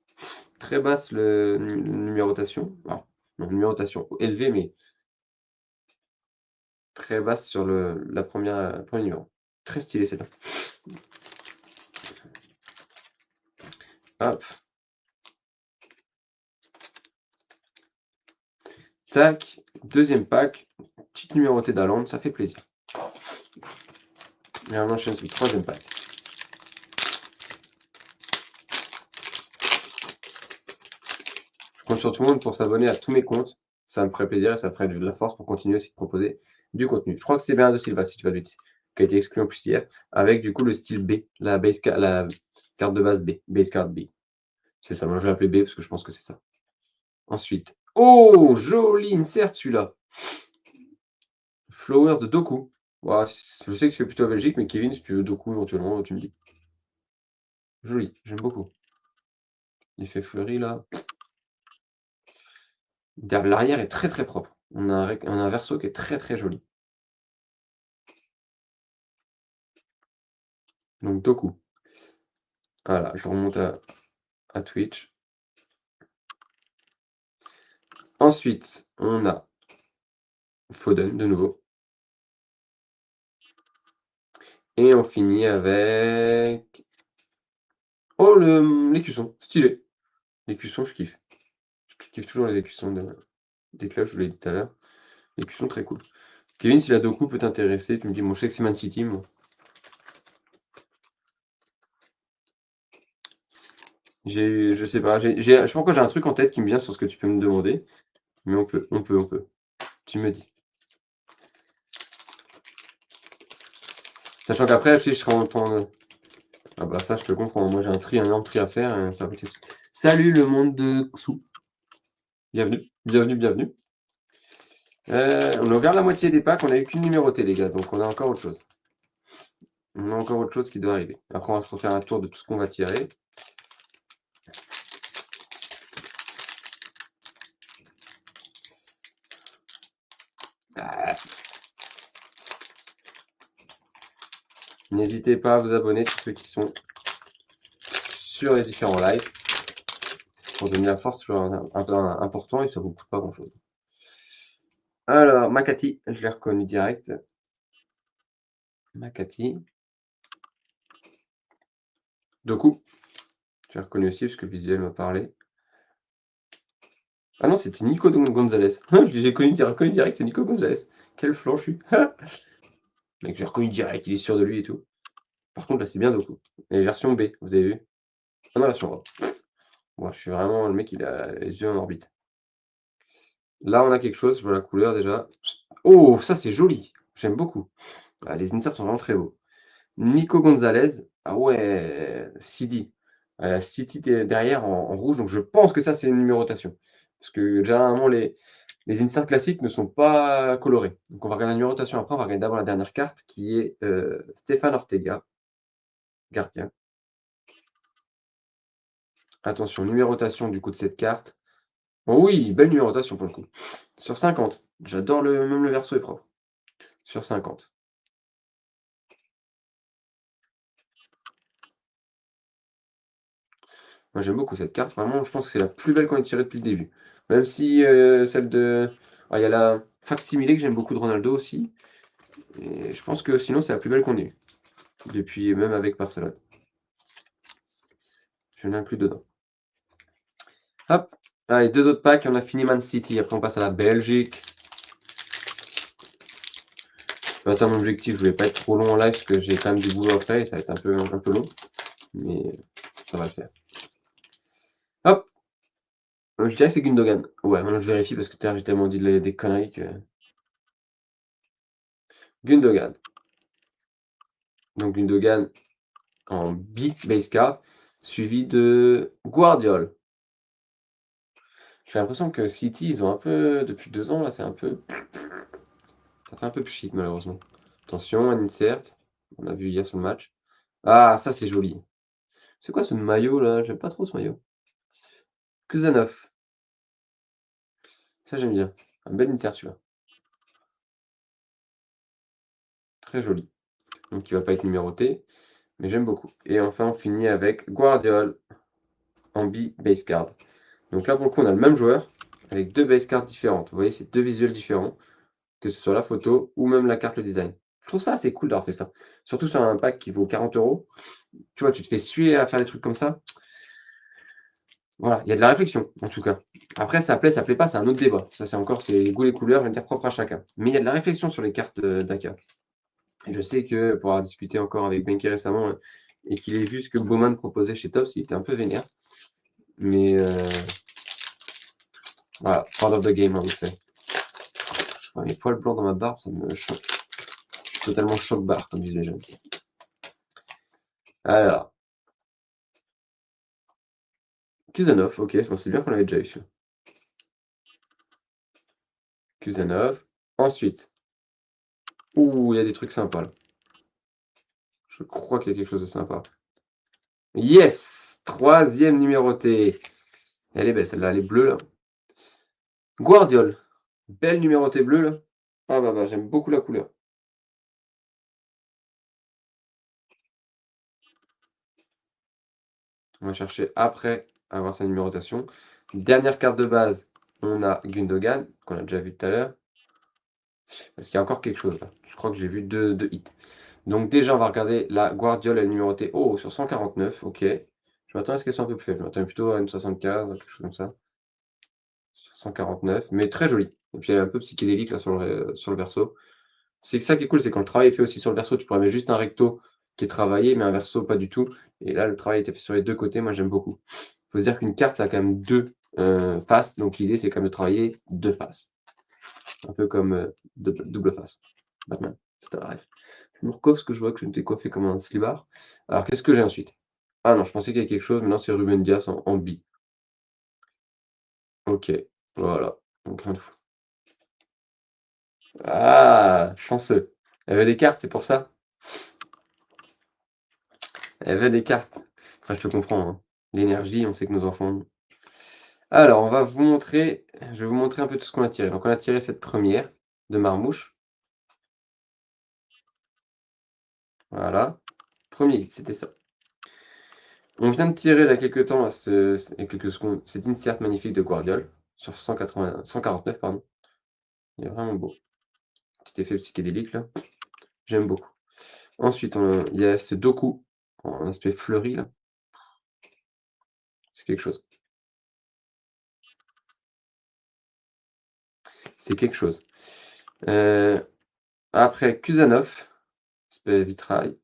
Très basse le numérotation. Ah, non, numérotation élevée, mais très basse sur la premier numéro. Très stylé celle-là. Hop. Tac. Deuxième pack. Petite numérotée d'Alande, ça fait plaisir. Et on enchaîne sur le troisième pack. Je compte sur tout le monde pour s'abonner à tous mes comptes. Ça me ferait plaisir et ça ferait de la force pour continuer aussi de proposer du contenu. Je crois que c'est Bernardo Silva, si tu vas de bêtises, qui a été exclu en plus hier, avec du coup le style B, la carte de base B, base card B. C'est ça, moi je vais l'appeler B parce que je pense que c'est ça. Ensuite, oh, joli insert celui-là. Flowers de Doku. Ouais, je sais que c'est plutôt à Belgique, mais Kevin, si tu veux Doku éventuellement, tu me dis. Joli, j'aime beaucoup. Il fait fleuri là. L'arrière est très très propre. On a un verso qui est très très joli. Donc Doku. Voilà, je remonte à Twitch. Ensuite, on a Foden de nouveau. Et on finit avec... Oh, l'écusson, stylé. L'écusson, je kiffe. Je kiffe toujours les écussons des clubs, je vous l'ai dit tout à l'heure. L'écusson, très cool. Kevin, si la Doku peut t'intéresser, tu me dis, moi je sais que c'est Man City, moi. Je sais pas, je sais pas pourquoi j'ai un truc en tête qui me vient sur ce que tu peux me demander. Mais on peut. Tu me dis. Sachant qu'après, je serai en temps. Ah bah ça, je te comprends. Moi, j'ai un énorme tri à faire. Ça va être... Salut le monde de Sou. Bienvenue, bienvenue, bienvenue. On a ouvert la moitié des packs, on n'a eu qu'une numérotée, les gars. Donc, on a encore autre chose. On a encore autre chose qui doit arriver. Après, on va se refaire un tour de tout ce qu'on va tirer. Ah. N'hésitez pas à vous abonner, tous ceux qui sont sur les différents lives. Pour donner la force, toujours un peu important et ça ne vous coûte pas grand chose. Alors, Makati, je l'ai reconnu direct. Makati. Doku, je l'ai reconnu aussi parce que le visuel m'a parlé. Ah non, c'était Nico Gonzalez. J'ai reconnu direct, c'est Nico Gonzalez. Quel flanc je suis. Mec, j'ai reconnu direct, il est sûr de lui et tout. Par contre, là, c'est bien Doku. Et version B, vous avez vu? Ah non, version A. Moi, je suis vraiment le mec, il a les yeux en orbite. Là, on a quelque chose, je vois la couleur déjà. Oh, ça, c'est joli. J'aime beaucoup. Ah, les inserts sont vraiment très beaux. Nico Gonzalez. Ah ouais, City. City derrière en rouge, donc je pense que ça, c'est une numérotation. Parce que généralement, les inserts classiques ne sont pas colorés. Donc on va regarder la numérotation après, on va regarder d'abord la dernière carte qui est Stéphane Ortega, gardien. Attention, numérotation du coup de cette carte. Oh oui, belle numérotation pour le coup. Sur 50. J'adore même le verso est propre. Sur 50. Moi j'aime beaucoup cette carte, vraiment, je pense que c'est la plus belle qu'on ait tirée depuis le début. Même si celle de... Ah, il y a la facsimilé que j'aime beaucoup de Ronaldo aussi. Et je pense que sinon c'est la plus belle qu'on ait eue. Depuis, même avec Barcelone. Je n'ai plus dedans. Hop. Allez, deux autres packs, on a fini Man City. Après on passe à la Belgique. Je vais atteindre mon objectif, je voulais pas être trop long en live parce que j'ai quand même du boulot après et ça va être un peu long. Mais ça va le faire. Hop. Je dirais que c'est Gundogan. Ouais, maintenant je vérifie parce que j'ai tellement dit des conneries que... Gundogan. Donc Gundogan en B base card, suivi de Guardiol. J'ai l'impression que City, ils ont un peu, depuis 2 ans, là, c'est un peu... Ça fait un peu pchit, malheureusement. Attention, un insert. On a vu hier sur le match. Ah, ça, c'est joli. C'est quoi ce maillot, là? J'aime pas trop ce maillot. Kuzanov. Ça, j'aime bien. Un bel insert, celui-là. Très joli. Donc, il va pas être numéroté, mais j'aime beaucoup. Et enfin, on finit avec Guardiol en B base card. Donc là, pour le coup, on a le même joueur, avec deux base cards différentes. Vous voyez, c'est deux visuels différents, que ce soit la photo ou même la carte, le design. Je trouve ça assez cool d'avoir fait ça. Surtout sur un pack qui vaut 40 €. Tu vois, tu te fais suer à faire des trucs comme ça. Voilà, il y a de la réflexion, en tout cas. Après, ça plaît pas, c'est un autre débat. Ça, c'est encore, c'est goût et couleurs, je vais dire propre à chacun. Mais il y a de la réflexion sur les cartes d'Aka. Et je sais que, pour avoir discuté encore avec Benki récemment, et qu'il ait vu ce que Bowman proposait chez Tops, il était un peu vénère. Mais voilà, part of the game, on sait. vois mes poils blancs dans ma barbe, ça me choque. Je suis totalement choc-barre, comme disent les jeunes. Alors, Kusanov, ok, je pensais bien qu'on l'avait déjà eu. Kusanov. Ensuite, ouh, il y a des trucs sympas là. Je crois qu'il y a quelque chose de sympa. Yes! Troisième numéroté. Elle est belle celle-là, elle est bleue là. Guardiol. Belle numérotée bleue là. Ah bah j'aime beaucoup la couleur. On va chercher après avoir sa numérotation. Dernière carte de base, on a Gundogan, qu'on a déjà vu tout à l'heure. Est-ce qu'il y a encore quelque chose là? Je crois que j'ai vu deux hits. Donc déjà, on va regarder la Guardiola, elle est numérotée sur 149, ok. Je m'attends à ce qu'elle soit un peu plus faible. Je m'attends plutôt à une 75, quelque chose comme ça. Sur 149, mais très jolie. Et puis elle est un peu psychédélique là sur le verso. C'est ça qui est cool, c'est quand le travail est fait aussi sur le verso, tu pourrais mettre juste un recto qui est travaillé, mais un verso pas du tout. Et là, le travail était fait sur les deux côtés, moi j'aime beaucoup. Il faut se dire qu'une carte, ça a quand même deux faces, donc l'idée c'est quand même de travailler deux faces. Un peu comme double face. Batman, c'est un rêve. Murkov, que je vois que je m'étais coiffé comme un slibard. Alors qu'est-ce que j'ai ensuite? Ah non, je pensais qu'il y avait quelque chose, maintenant c'est Ruben Dias en bi. Ok, voilà. Donc rien de fou. Ah, chanceux. Elle avait des cartes, c'est pour ça. Elle veut des cartes. Après, je te comprends, hein. L'énergie, on sait que nos enfants. Alors, je vais vous montrer un peu tout ce qu'on a tiré. Donc, on a tiré cette première de Marmouche. Voilà. Premier hit, c'était ça. On vient de tirer il y a quelques temps, il y a quelques secondes, cette insert magnifique de Guardiol sur 149, pardon. Il est vraiment beau. Petit effet psychédélique là. J'aime beaucoup. Ensuite, il y a ce Doku en aspect fleuri là. C'est quelque chose. C'est quelque chose. Après, Kusanov, aspect vitrail.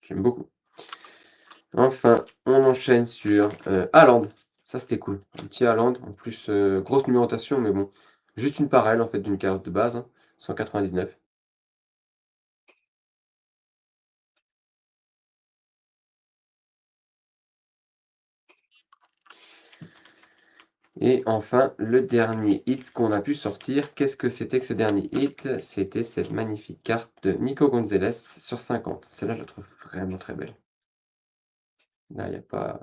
J'aime beaucoup. Enfin, on enchaîne sur Haaland. Ça, c'était cool. Un petit Haaland. En plus, grosse numérotation, mais bon. Juste une parelle, en fait, d'une carte de base. Hein, 199. Et enfin, le dernier hit qu'on a pu sortir. Qu'est-ce que c'était que ce dernier hit? C'était cette magnifique carte de Nico Gonzalez sur 50. Celle-là, je la trouve vraiment très belle. Là, il n'y a pas...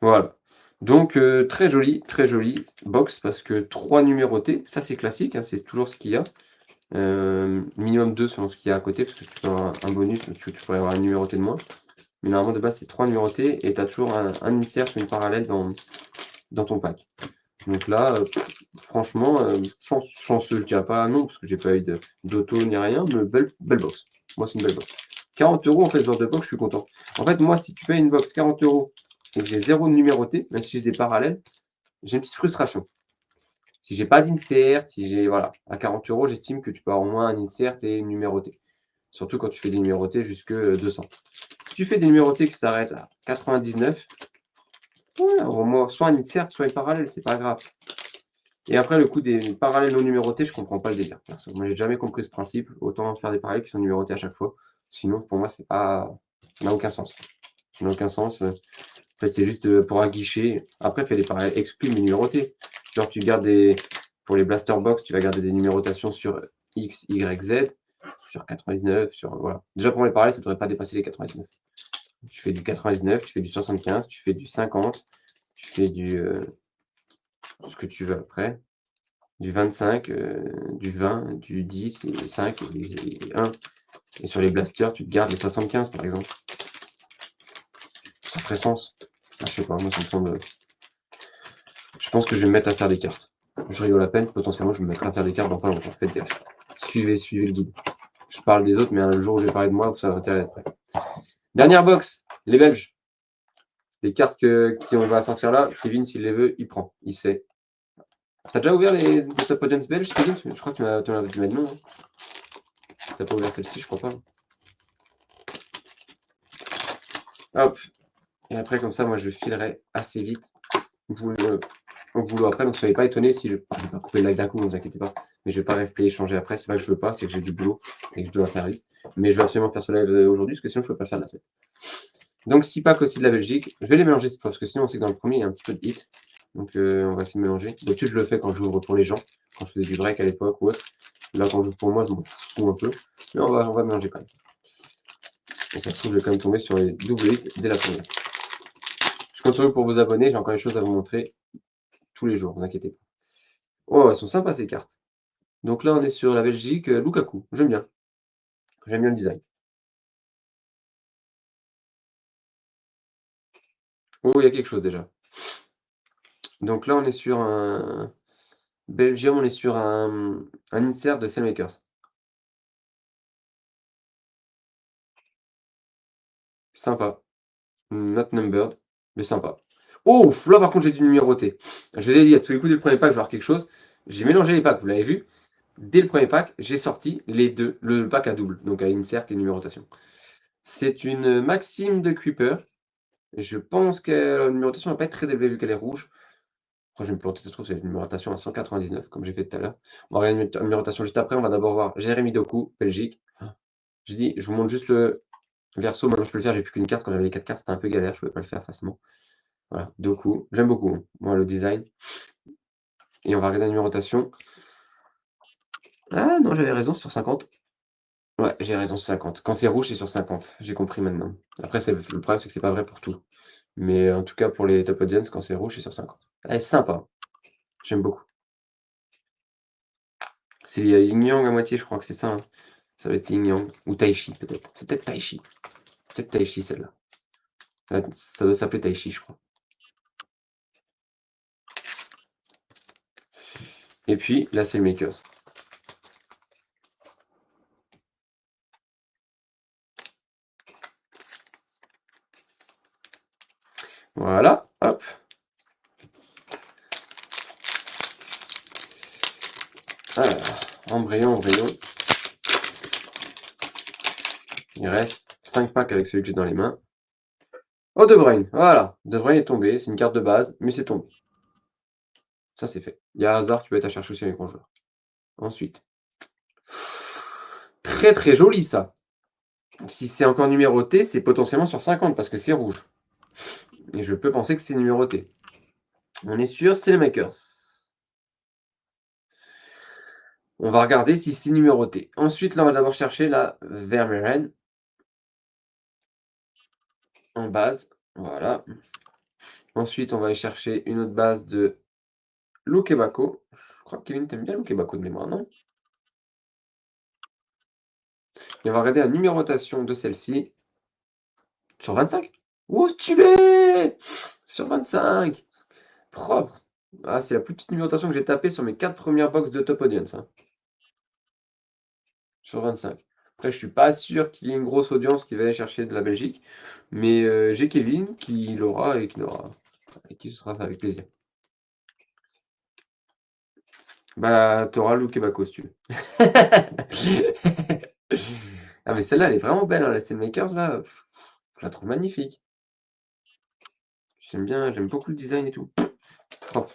Voilà. Donc, très jolie box parce que 3 numérotés, ça c'est classique, hein, c'est toujours ce qu'il y a. Minimum 2 selon ce qu'il y a à côté, parce que tu peux avoir un bonus, donc tu pourrais avoir un numéroté de moins. Mais normalement, de base, c'est 3 numérotés et tu as toujours un insert ou une parallèle dans ton pack. Donc là, franchement, chanceux, je dirais pas non, parce que j'ai pas eu d'auto ni rien, mais belle box. Moi, c'est une belle box. 40 € en fait, ce genre de box, je suis content. En fait, moi, si tu payes une box 40 € et que j'ai 0 numéroté, même si j'ai des parallèles, j'ai une petite frustration. Si j'ai pas d'insert, si j'ai, voilà, à 40 €, j'estime que tu peux avoir au moins un insert et une numérotée. Surtout quand tu fais des numérotés jusque 200. Si tu fais des numérotés qui s'arrêtent à 99, ouais, au moins, soit un insert, soit une parallèle, c'est pas grave. Et après, le coup des parallèles non numérotés, je comprends pas le délire. Perso. Moi, j'ai jamais compris ce principe. Autant faire des parallèles qui sont numérotés à chaque fois. Sinon, pour moi, c'est pas, ça n'a aucun sens. Ça n'a aucun sens. En fait, c'est juste pour un guichet. Après, fais des parallèles exclus mais numérotés. Genre, tu gardes pour les blaster box, tu vas garder des numérotations sur X, Y, Z, sur 99, voilà. Déjà, pour les parallèles, ça ne devrait pas dépasser les 99. Tu fais du 99, tu fais du 75, tu fais du 50, tu fais ce que tu veux après. Du 25, du 20, du 10, et 5 et 1. Et sur les blasters, tu te gardes les 75 par exemple. Ça ferait sens. Ah, je sais pas, moi ça me semble. Je pense que je vais me mettre à faire des cartes. Je rigole à peine, potentiellement je me mettrai à faire des cartes dans pas longtemps. Faites gaffe. Suivez le guide. Je parle des autres, mais un jour où je vais parler de moi, ça va intérêt d'être prêt. Dernière box, les Belges. Les cartes qui on va sortir là, Kevin, s'il les veut, il prend. Il sait. T'as déjà ouvert les Top Audience belges, Kevin? Je crois que tu m'as dit non. Hein. T'as pas ouvert celle-ci, je crois pas. Hop. Et après, comme ça, moi, je filerai assez vite au boulot après. Donc, soyez pas étonnés si je ne vais pas couper le live d'un coup, ne vous inquiétez pas. Mais je vais pas rester échanger après. C'est pas que je veux pas, c'est que j'ai du boulot et que je dois faire vite. Mais je vais absolument faire ce live aujourd'hui parce que sinon, je peux pas le faire de la semaine. Donc, 6 packs aussi de la Belgique. Je vais les mélanger cette fois parce que sinon, on sait que dans le premier, il y a un petit peu de hit. Donc, on va essayer de mélanger. D'habitude, je le fais quand j'ouvre pour les gens, quand je faisais du break à l'époque ou autre. Là, quand j'ouvre pour moi, je m'en fous un peu. Mais on va mélanger quand même. Et ça se trouve, je vais quand même tomber sur les doubles hits dès la première. Je continue pour vous abonner, j'ai encore des choses à vous montrer tous les jours, ne vous inquiétez pas. Oh, elles sont sympas ces cartes. Donc là, on est sur la Belgique, Lukaku. J'aime bien. J'aime bien le design. Oh, il y a quelque chose déjà. Donc là, on est sur un Belgium, on est sur un insert de Cellmakers. Sympa. Not numbered, mais sympa. Oh, là par contre, j'ai dû numéroter. Je l'ai dit à tous les coups, dès le premier pack, je vais avoir quelque chose. J'ai mélangé les packs, vous l'avez vu. Dès le premier pack, j'ai sorti les deux, le pack à double, donc à insert et numérotation. C'est une Maxime de Creeper. Je pense que la numérotation ne va pas être très élevée vu qu'elle est rouge. Après, je vais me planter, ça se trouve, c'est une numérotation à 199, comme j'ai fait tout à l'heure. On va regarder une numérotation juste après. On va d'abord voir Jérémy Doku, Belgique. J'ai dit, je vous montre juste le verso. Maintenant, je peux le faire. J'ai plus qu'une carte. Quand j'avais les 4 cartes, c'était un peu galère. Je ne pouvais pas le faire facilement. Voilà, Doku. J'aime beaucoup, hein, moi, le design. Et on va regarder la numérotation. Ah non, j'avais raison, c'est sur 50. Ouais, j'ai raison sur 50. Quand c'est rouge, c'est sur 50. J'ai compris maintenant. Après, le problème, c'est que c'est pas vrai pour tout. Mais en tout cas, pour les top audience, quand c'est rouge, c'est sur 50. Elle est sympa. J'aime beaucoup. C'est Yin Yang à moitié, je crois que c'est ça, hein. Ça doit être Yin Yang. Ou Taichi, peut-être. C'est peut-être Taichi. Peut-être Taichi, celle-là. Ça doit s'appeler Taichi, je crois. Et puis, là, c'est le Makers. Voilà, hop. Alors, embryon, embryon. Il reste 5 packs avec celui que j'ai dans les mains. Oh, De Bruyne, voilà. De Bruyne est tombé, c'est une carte de base, mais c'est tombé. Ça, c'est fait. Il y a Hazard qui peut être à chercher aussi avec mon joueur. Ensuite. Très très joli, ça. Si c'est encore numéroté, c'est potentiellement sur 50 parce que c'est rouge. Et je peux penser que c'est numéroté. On est sûr, c'est les Makers. On va regarder si c'est numéroté. Ensuite, là, on va d'abord chercher la Vermeeren en base. Voilà. Ensuite, on va aller chercher une autre base de Lukebako. Je crois que Kevin, t'aimes bien Lukebako de mémoire, non? Et on va regarder la numérotation de celle-ci. Sur 25. Oh, stylé! Sur 25. Propre. Ah, c'est la plus petite numérotation que j'ai tapée sur mes 4 premières box de Top Audience, hein. Sur 25. Après, je suis pas sûr qu'il y ait une grosse audience qui va aller chercher de la Belgique, mais j'ai Kevin qui l'aura et qui l'aura. Et qui ce sera ça avec plaisir. Bah, t'auras Luke Bacco si tu veux. Ah, mais celle-là, elle est vraiment belle, hein, la Makers, là. Je la trouve magnifique. J'aime bien, j'aime beaucoup le design et tout. Propre.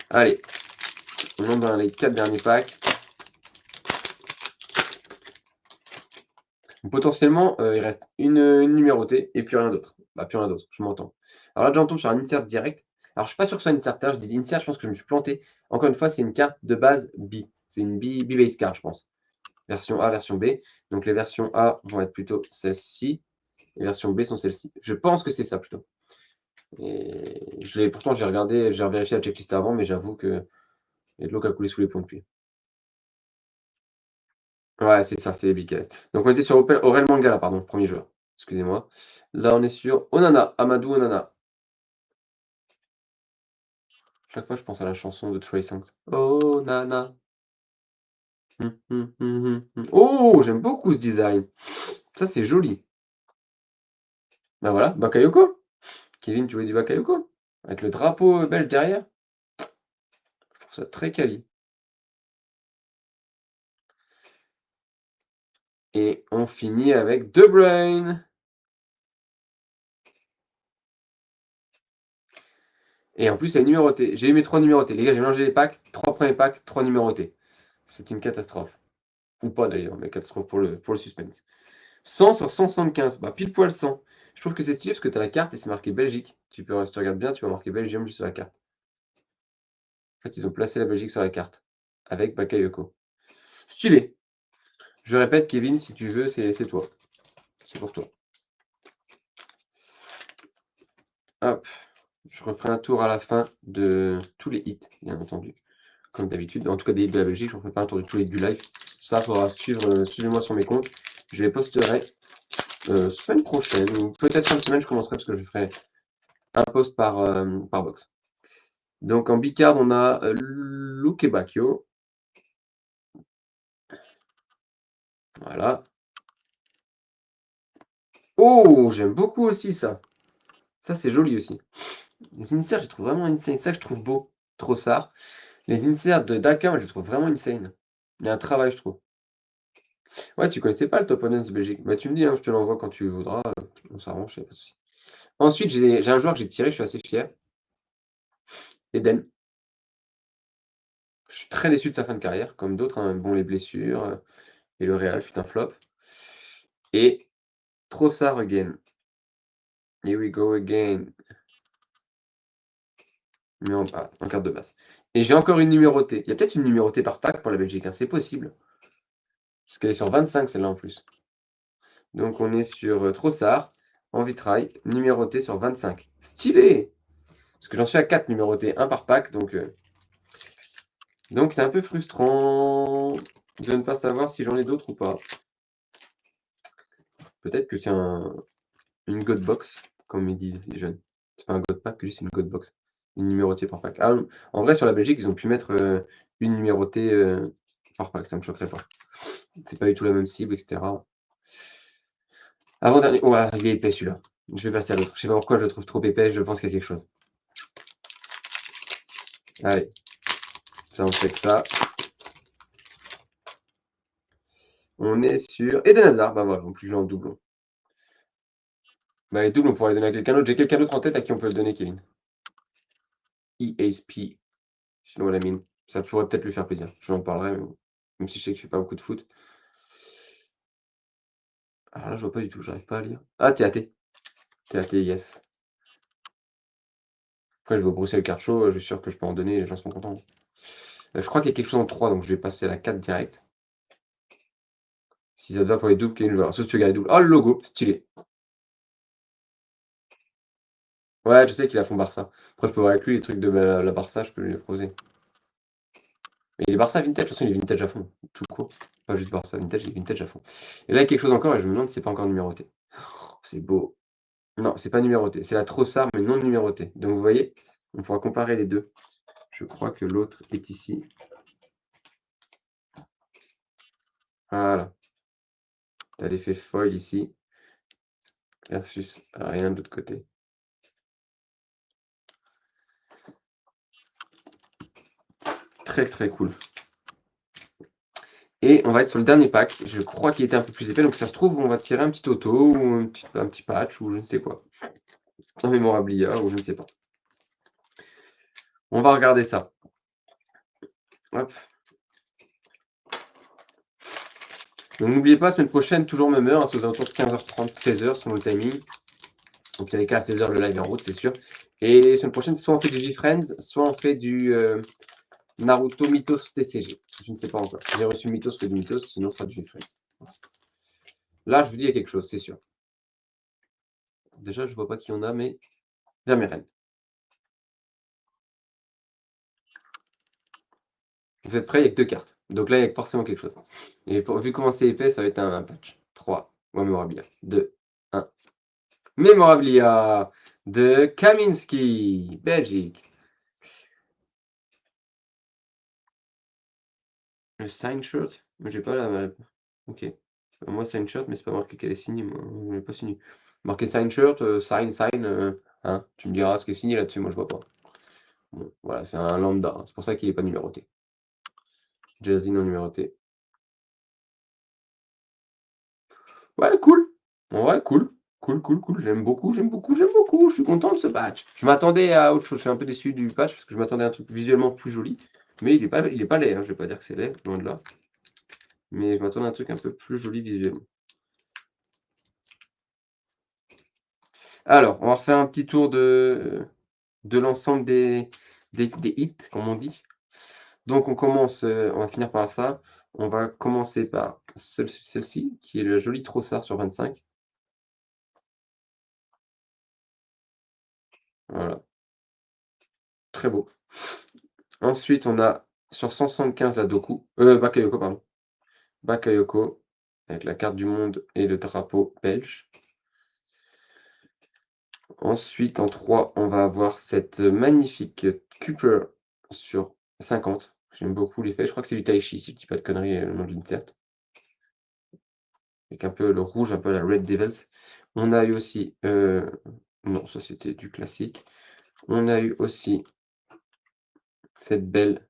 Allez, on monte dans les 4 derniers packs. Donc, potentiellement, il reste une numérotée et puis rien d'autre. Bah, plus rien d'autre, je m'entends. Alors là, déjà, on tombe sur un insert direct. Alors, je suis pas sûr que ce soit un inserteur, je dis insert, je pense que je me suis planté. Encore une fois, c'est une carte de base B. C'est une B-base card, je pense. Version A, version B. Donc, les versions A vont être plutôt celles-ci. Les versions B sont celles-ci. Je pense que c'est ça plutôt. Et pourtant, j'ai regardé, j'ai vérifié la checklist avant, mais j'avoue que il y a de l'eau qui a coulé sous les ponts depuis. Ouais, c'est ça, c'est les Big. Donc, on était sur Aurel Mangala, pardon, premier joueur. Excusez-moi. Là, on est sur Onana, Amadou Onana. Chaque fois, je pense à la chanson de Trey Songz. Oh, Nana. Oh, j'aime beaucoup ce design. Ça, c'est joli. Ben voilà, Bakayoko. Kevin, tu voulais du Bakayoko? Avec le drapeau belge derrière. Je trouve ça très quali. Et on finit avec De Bruyne. Et en plus, elle est numérotée. J'ai eu mes 3 numérotés. Les gars, j'ai mélangé les packs. 3 premiers packs, 3 numérotés. C'est une catastrophe. Ou pas d'ailleurs, mais catastrophe pour le suspense. 100 sur 175. Bah, pile poil 100. Je trouve que c'est stylé parce que tu as la carte et c'est marqué Belgique. Si tu regardes bien, tu vas marquer Belgium juste sur la carte. En fait, ils ont placé la Belgique sur la carte. Avec Bakayoko. Stylé. Je répète, Kevin, si tu veux, c'est toi. C'est pour toi. Hop. Je referai un tour à la fin de tous les hits, bien entendu. Comme d'habitude. En tout cas, des hits de la Belgique. Je ne ferai pas un tour de tous les hits du live. Ça, il faudra suivre-moi sur mes comptes. Je les posterai semaine prochaine. Ou peut-être fin de semaine, je commencerai parce que je ferai un post par box. Donc en bicard, on a Luke Bacchio. Voilà. Oh, j'aime beaucoup aussi ça. Ça, c'est joli aussi. Les inserts, je trouve vraiment insane. C'est ça que je trouve beau. Trossard. Les inserts de Daka, moi, je les trouve vraiment insane. Il y a un travail, je trouve. Ouais, tu connaissais pas le Top Honors Belgique. Bah, tu me dis, hein, je te l'envoie quand tu voudras. On s'arrange, y a pas de souci. Ensuite, j'ai un joueur que j'ai tiré, je suis assez fier. Eden. Je suis très déçu de sa fin de carrière, comme d'autres, hein. Bon, les blessures et le Real fut un flop. Et Trossard again. Here we go again. Mais en carte de base. Et j'ai encore une numérotée. Il y a peut-être une numérotée par pack pour la Belgique, hein, c'est possible. Parce qu'elle est sur 25 celle-là en plus. Donc on est sur Trossard, en vitrail, numéroté sur 25. Stylé! Parce que j'en suis à 4 numérotés, 1 par pack, donc c'est un peu frustrant de ne pas savoir si j'en ai d'autres ou pas. Peut-être que c'est une God Box, comme ils disent les jeunes. C'est pas un God Pack, juste une God Box. Une numérotée par pack. Ah, en vrai, sur la Belgique, ils ont pu mettre une numérotée par pack, ça me choquerait pas. C'est pas du tout la même cible, etc. Avant-dernier. Ouais, il est épais celui-là. Je vais passer à l'autre. Je sais pas pourquoi je le trouve trop épais, je pense qu'il y a quelque chose. Allez. Ça, on fait que ça. On est sur Eden Hazard. Bah voilà, en plus, j'ai en doublon. Bah, les doubles, on pourrait les donner à quelqu'un d'autre. J'ai quelqu'un d'autre en tête à qui on peut le donner, Kevin. ESP. Je sais pas la mine. Ça pourrait peut-être lui faire plaisir. Je lui en parlerai, mais bon. Même si je sais qu'il fait pas beaucoup de foot. Alors là, je vois pas du tout, j'arrive pas à lire. Ah, t'es athée. T'es athée, yes. Après, je vais au Bruxelles Card Show, je suis sûr que je peux en donner, les gens seront contents. Je crois qu'il y a quelque chose en 3, donc je vais passer à la 4 direct. Si ça te va pour les doubles, Kevin, je vais voir. Sauf si tu regardes les doubles. Oh, le logo, stylé. Ouais, je sais qu'il a fond Barça. Après, je peux voir avec lui les trucs de la Barça, je peux lui proposer. Mais il est Barça vintage, de toute façon, il est vintage à fond, tout court. Pas juste Barça vintage, il est vintage à fond. Et là, il y a quelque chose encore, et je me demande si c'est pas encore numéroté. Oh, c'est beau. Non, c'est pas numéroté. C'est la Trossard, mais non numérotée. Donc, vous voyez, on pourra comparer les deux. Je crois que l'autre est ici. Voilà. Tu as l'effet foil ici, versus rien de l'autre côté. Très, très cool. Et on va être sur le dernier pack. Je crois qu'il était un peu plus épais, donc ça se trouve, on va tirer un petit auto, ou un petit patch, ou je ne sais quoi. Un mémorabilia, ou je ne sais pas. On va regarder ça. Hop. Donc n'oubliez pas, semaine prochaine, toujours même heure, hein, c'est aux alentours de 15h30, 16h sur le timing. Donc il y a des cas à 16h le live est en route, c'est sûr. Et semaine prochaine, soit on fait du G-Friends, soit on fait du Naruto Mythos TCG. Je ne sais pas encore. Si j'ai reçu Mythos, que du Mythos, sinon ça sera du G-Friends. Là, je vous dis, il y a quelque chose, c'est sûr. Déjà, je vois pas qui on a, mais Vermeeren. Vous êtes prêts? Il n'y a que 2 cartes. Donc là, il y a forcément quelque chose. Et vu comment c'est épais, ça va être un patch. 3. Mémorabilia. 2. 1. Mémorabilia de Kaminski, Belgique. Le sign shirt? Moi, j'ai pas la. Ok. Moi, sign shirt, mais c'est pas marqué qu'elle est signée. Moi, je l'ai pas signé. Marqué sign shirt, sign. Hein, tu me diras ce qui est signé là-dessus. Moi, je vois pas. Bon, voilà, c'est un lambda. Hein. C'est pour ça qu'il n'est pas numéroté. Jazzy non numéroté. Ouais, cool. En vrai, cool. Cool, cool, cool. J'aime beaucoup, j'aime beaucoup, j'aime beaucoup. Je suis content de ce patch. Je m'attendais à autre chose. Je suis un peu déçu du patch parce que je m'attendais à un truc visuellement plus joli. Mais il est pas laid, hein. Je vais pas dire que c'est laid, loin de là. Mais je m'attendais à un truc un peu plus joli visuellement. Alors, on va refaire un petit tour de l'ensemble des hits, comme on dit. Donc on commence, on va finir par ça. On va commencer par celle-ci, qui est le joli Trossard sur 25. Voilà, très beau. Ensuite, on a sur 175 la Doku, Bakayoko, pardon. Bakayoko, avec la carte du monde et le drapeau belge. Ensuite, en 3, on va avoir cette magnifique Cooper sur 50. J'aime beaucoup l'effet. Je crois que c'est du Taichi, si je dis pas de conneries, le nom de l'insert. Avec un peu le rouge, un peu la Red Devils. On a eu aussi, non, ça c'était du classique. On a eu aussi cette belle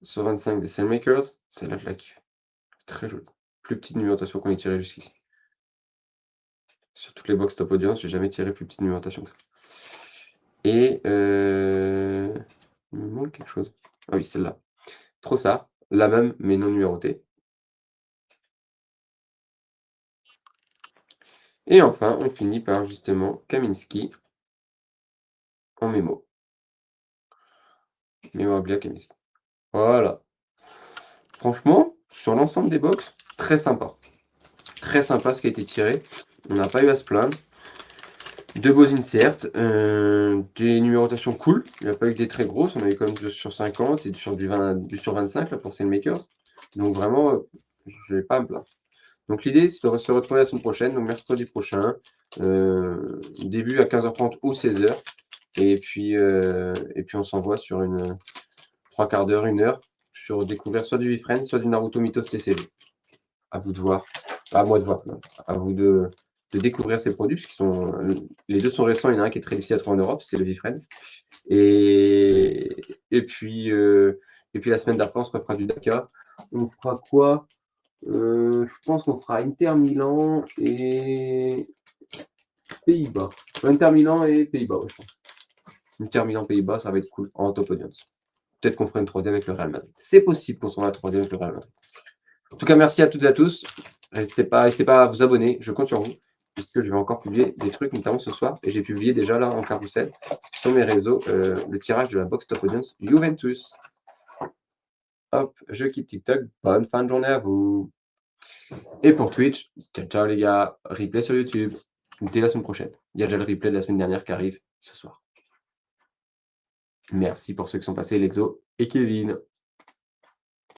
sur 25 des Sailmakers. Celle-là, je la kiffe. Très jolie. Plus petite numérotation qu'on ait tirée jusqu'ici. Sur toutes les box top audience, j'ai jamais tiré plus petite numérotation que ça. Et il me manque quelque chose. Ah oui, celle-là. Trop ça, la même, mais non numérotée. Et enfin, on finit par justement Kaminski en mémo. Mémorabilia Kaminski. Voilà. Franchement, sur l'ensemble des box, très sympa. Très sympa ce qui a été tiré. On n'a pas eu à se plaindre. Deux beaux inserts, des numérotations cool. Il n'y a pas eu des très grosses. On a eu comme du sur 50 et sur du sur 25 là, pour Makers. Donc vraiment, je vais pas à me plaindre. Donc l'idée, c'est de se retrouver la semaine prochaine, donc mercredi prochain, début à 15h30 ou 16h. Et puis on s'envoie sur une 3/4 d'heure, 1 heure, sur découvrir soit du V-Friends, soit du Naruto Mythos TCG. À vous de voir. Pas à moi de voir, non. À vous de découvrir ces produits, puisqu'ils sont, les deux sont récents. Il y en a un qui est très difficile à trouver en Europe, c'est le V-Friends. Et, et, puis, la semaine d'après, on se refera du Dakar. On fera quoi? Je pense qu'on fera Inter Milan et Pays-Bas. Inter Milan et Pays-Bas, ouais, je pense. Inter Milan Pays-Bas, ça va être cool en top audience. Peut-être qu'on fera une troisième avec le Real Madrid. C'est possible qu'on soit la troisième avec le Real Madrid. En tout cas, merci à toutes et à tous. N'hésitez pas à vous abonner. Je compte sur vous, puisque je vais encore publier des trucs, notamment ce soir. Et j'ai publié déjà là en carrousel sur mes réseaux le tirage de la box top audience Juventus. Hop, je quitte TikTok. Bonne fin de journée à vous. Et pour Twitch, ciao, ciao les gars. Replay sur YouTube. Dès la semaine prochaine. Il y a déjà le replay de la semaine dernière qui arrive ce soir. Merci pour ceux qui sont passés, Lexo et Kevin.